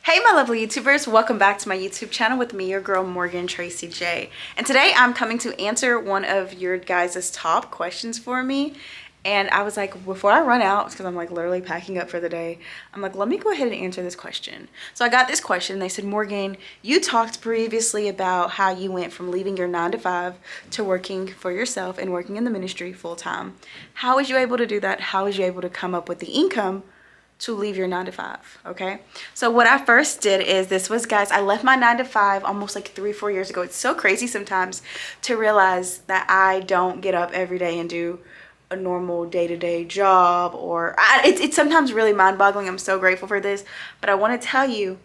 Hey my lovely YouTubers, welcome back to my YouTube channel with me, your girl Morgan Tracy J. And today I'm coming to answer one of your guys' top questions for me. And I was like, before I run out, because I'm like literally packing up for the day, I'm like, let me go ahead and answer this question. So I got this question. They said, Morgan, you talked previously about how you went from leaving your 9 to 5 to working for yourself and working in the ministry full time. How was you able to do that? How was you able to come up with the income to leave your 9 to 5? Okay, so what I first did is this was, guys, I left my 9 to 5 almost like 3-4 years ago. It's so crazy sometimes to realize that I don't get up every day and do a normal day-to-day job, or it's sometimes really mind-boggling. I'm so grateful for this, but I want to tell you,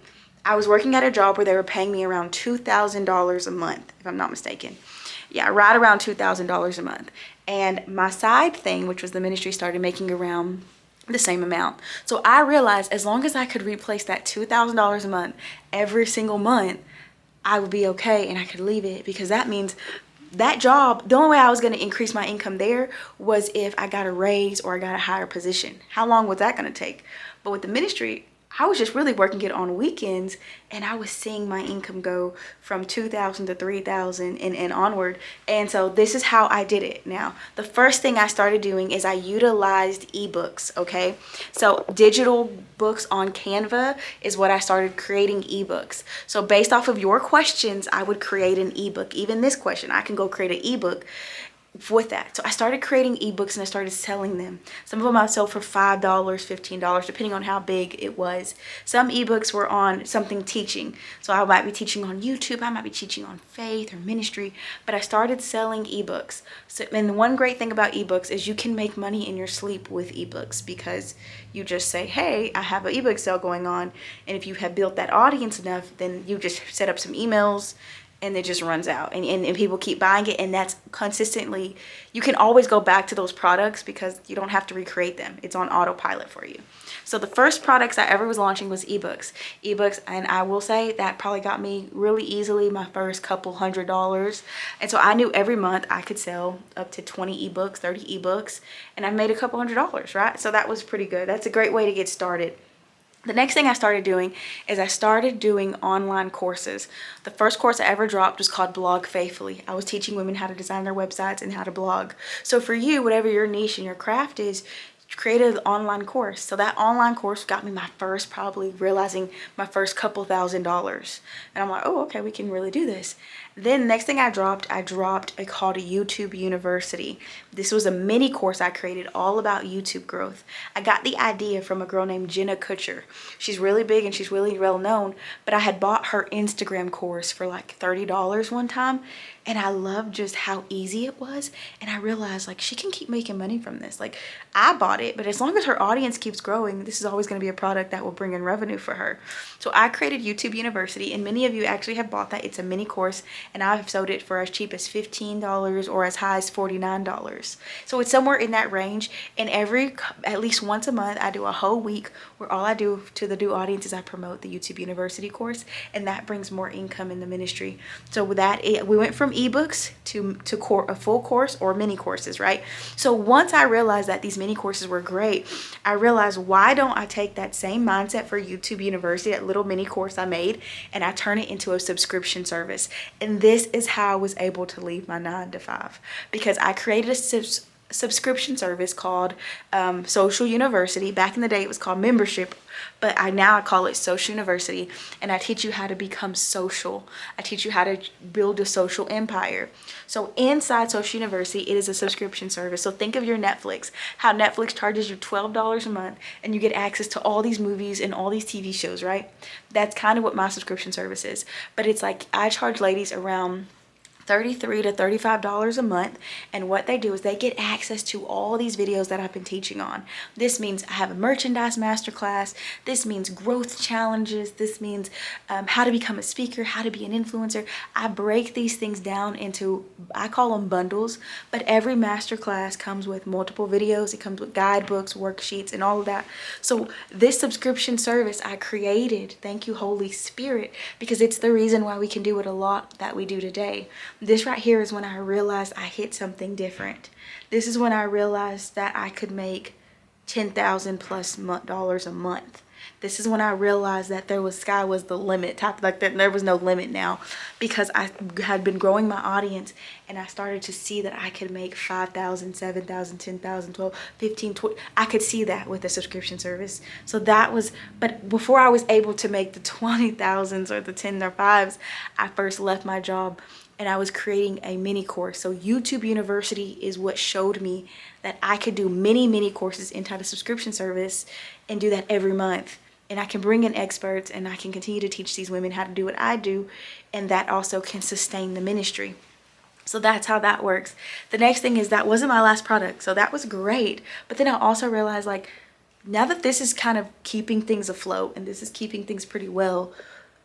I was working at a job where they were paying me around $2,000 a month, if I'm not mistaken. Yeah, right around $2,000 a month. And my side thing, which was the ministry, started making around the same amount. So I realized as long as I could replace that $2,000 a month every single month, I would be okay and I could leave it, because that means that job, the only way I was going to increase my income there was if I got a raise or I got a higher position. How long was that going to take? But with the ministry, I was just really working it on weekends, and I was seeing my income go from 2,000 to 3,000 and onward. And so this is how I did it. Now, the first thing I started doing is I utilized ebooks, okay? So digital books on Canva is what I started creating ebooks. So based off of your questions, I would create an ebook. Even this question, I can go create an ebook with that. So I started creating ebooks and I started selling them. Some of them I sold for $5, $15, depending on how big it was. Some ebooks were on something teaching. So I might be teaching on YouTube, I might be teaching on faith or ministry, but I started selling ebooks. So, and the one great thing about ebooks is you can make money in your sleep with ebooks, because you just say, hey, I have an ebook sale going on. And if you have built that audience enough, then you just set up some emails and it just runs out, and people keep buying it, and that's consistently, you can always go back to those products because you don't have to recreate them. It's on autopilot for you. So the first products I ever was launching was ebooks, and I will say that probably got me really easily my first couple $100. And so I knew every month I could sell up to 20 ebooks, 30 ebooks, and I made a couple $100, right? So that was pretty good. That's a great way to get started. The next thing I started doing is I started doing online courses. The first course I ever dropped was called Blog Faithfully. I was teaching women how to design their websites and how to blog. So for you, whatever your niche and your craft is, create an online course. So that online course got me my first, probably realizing my first couple $1,000s. And I'm like, oh, okay, we can really do this. Then next thing I dropped a call to YouTube University. This was a mini course I created all about YouTube growth. I got the idea from a girl named Jenna Kutcher. She's really big and she's really well known, but I had bought her Instagram course for like $30 one time, and I loved just how easy it was. And I realized, like, she can keep making money from this. Like, I bought it, but as long as her audience keeps growing, this is always going to be a product that will bring in revenue for her. So I created YouTube University, and many of you actually have bought that. It's a mini course, and I've sold it for as cheap as $15 or as high as $49. So it's somewhere in that range. And at least once a month, I do a whole week where all I do to the new audience is I promote the YouTube University course, and that brings more income in the ministry. So with that, we went from ebooks to a full course or mini courses, right? So once I realized that these mini courses were great, I realized, why don't I take that same mindset for YouTube University, that little mini course I made, and I turn it into a subscription service? And this is how I was able to leave my 9 to 5, because I created a subscription service called Social University. Back in the day it was called Membership, but now I call it Social University, and I teach you how to become social. I teach you how to build a social empire. So inside Social University, it is a subscription service. So think of your Netflix, how Netflix charges you $12 a month and you get access to all these movies and all these TV shows, right? That's kind of what my subscription service is. But it's like, I charge ladies around $33 to $35 a month, and what they do is they get access to all these videos that I've been teaching on. This means I have a merchandise masterclass. This means growth challenges. This means how to become a speaker, how to be an influencer. I break these things down into, I call them bundles, but every masterclass comes with multiple videos. It comes with guidebooks, worksheets, and all of that. So this subscription service I created, thank you Holy Spirit, because it's the reason why we can do it a lot that we do today. This right here is when I realized I hit something different. This is when I realized that I could make $10,000+ a month. this is when I realized that sky was the limit, like that there was no limit now, because I had been growing my audience and I started to see that I could make 5,000, 7,000, 10,000, 12, 15, 20. I could see that with a subscription service. So that was, but before I was able to make the 20,000s or the 10 or 5s, I first left my job and I was creating a mini course. So YouTube University is what showed me that I could do mini courses inside a subscription service and do that every month. And I can bring in experts and I can continue to teach these women how to do what I do. And that also can sustain the ministry. So that's how that works. The next thing is that wasn't my last product. So that was great. But then I also realized, like, now that this is kind of keeping things afloat and this is keeping things pretty well,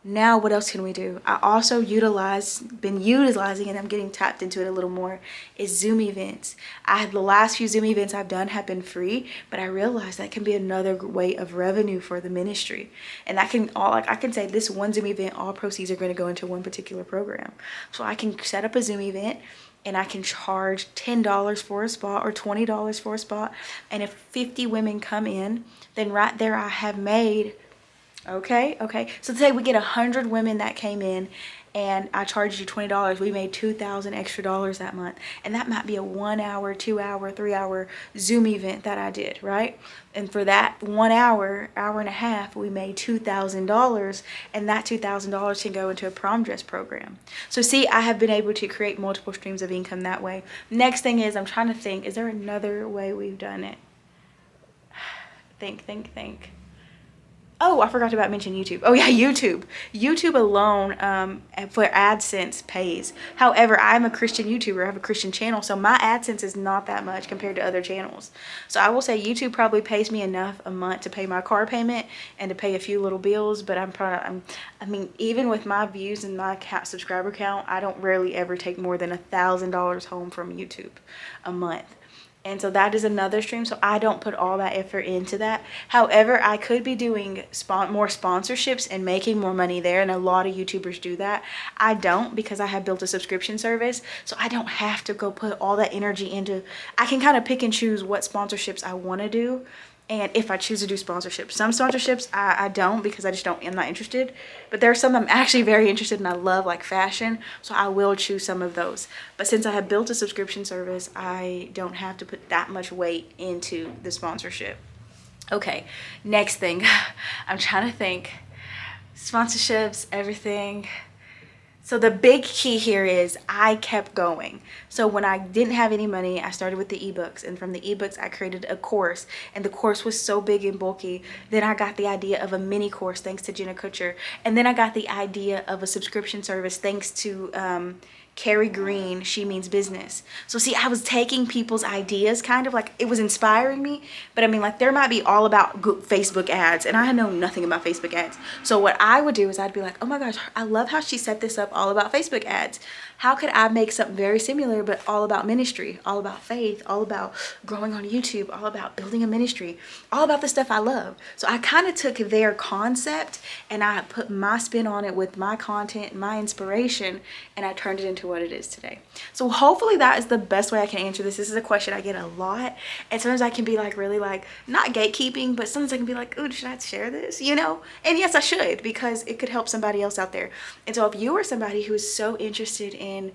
now what else can we do? I also been utilizing, and I'm getting tapped into it a little more, is Zoom events. The last few Zoom events I've done have been free, but I realized that can be another way of revenue for the ministry. And I can say this one Zoom event, all proceeds are going to go into one particular program. So I can set up a Zoom event and I can charge $10 for a spot or $20 for a spot. And if 50 women come in, then right there I have made, okay. So say we get 100 women that came in and I charged you $20. We made $2,000 extra that month. And that might be a 1 hour, 2 hour, 3 hour Zoom event that I did, right? And for that 1 hour, hour and a half, we made $2,000, and that $2,000 can go into a prom dress program. So see, I have been able to create multiple streams of income that way. Next thing is, I'm trying to think, is there another way we've done it? Think. Oh, I forgot to mention YouTube. Oh yeah, YouTube. YouTube alone for AdSense pays. However, I'm a Christian YouTuber. I have a Christian channel, so my AdSense is not that much compared to other channels. So I will say YouTube probably pays me enough a month to pay my car payment and to pay a few little bills. But I mean, even with my views and my subscriber count, I don't rarely ever take more than $1,000 home from YouTube a month. And so that is another stream. So I don't put all that effort into that. However, I could be doing more sponsorships and making more money there. And a lot of YouTubers do that. I don't, because I have built a subscription service. So I don't have to go put all that energy into, I can kind of pick and choose what sponsorships I want to do. And if I choose to do sponsorships, some sponsorships I don't, because I'm not interested. But there are some I'm actually very interested in. I love, like fashion, so I will choose some of those. But since I have built a subscription service, I don't have to put that much weight into the sponsorship. Okay, next thing. I'm trying to think. Sponsorships, everything. So the big key here is I kept going. So when I didn't have any money, I started with the ebooks, and from the ebooks I created a course, and the course was so big and bulky. Then I got the idea of a mini course thanks to Jenna Kutcher, and then I got the idea of a subscription service thanks to Carrie Green, She Means Business. So see, I was taking people's ideas, kind of like it was inspiring me, but I mean, like, there might be all about Facebook ads, and I know nothing about Facebook ads. So what I would do is I'd be like, oh my gosh, I love how she set this up all about Facebook ads. How could I make something very similar, but all about ministry, all about faith, all about growing on YouTube, all about building a ministry, all about the stuff I love. So I kind of took their concept and I put my spin on it with my content, my inspiration, and I turned it into what it is today. So hopefully that is the best way I can answer this. This is a question I get a lot, and sometimes I can be like really like, not gatekeeping, but sometimes I can be like, ooh, should I share this, you know? And yes, I should, because it could help somebody else out there. And so if you are somebody who is so interested in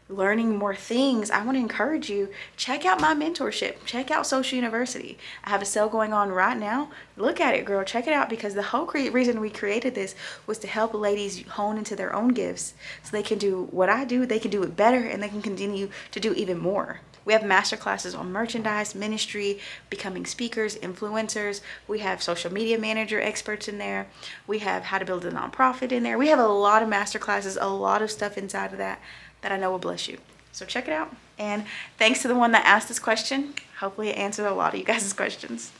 learning more things, I want to encourage you, check out my mentorship, check out Social University. I have a sale going on right now. Look at it, girl, check it out, because the whole reason we created this was to help ladies hone into their own gifts so they can do what I do, they can do it better, and they can continue to do even more. We have masterclasses on merchandise, ministry, becoming speakers, influencers. We have social media manager experts in there. We have how to build a nonprofit in there. We have a lot of masterclasses, a lot of stuff inside of that I know will bless you. So check it out. And thanks to the one that asked this question. Hopefully it answered a lot of you guys' questions.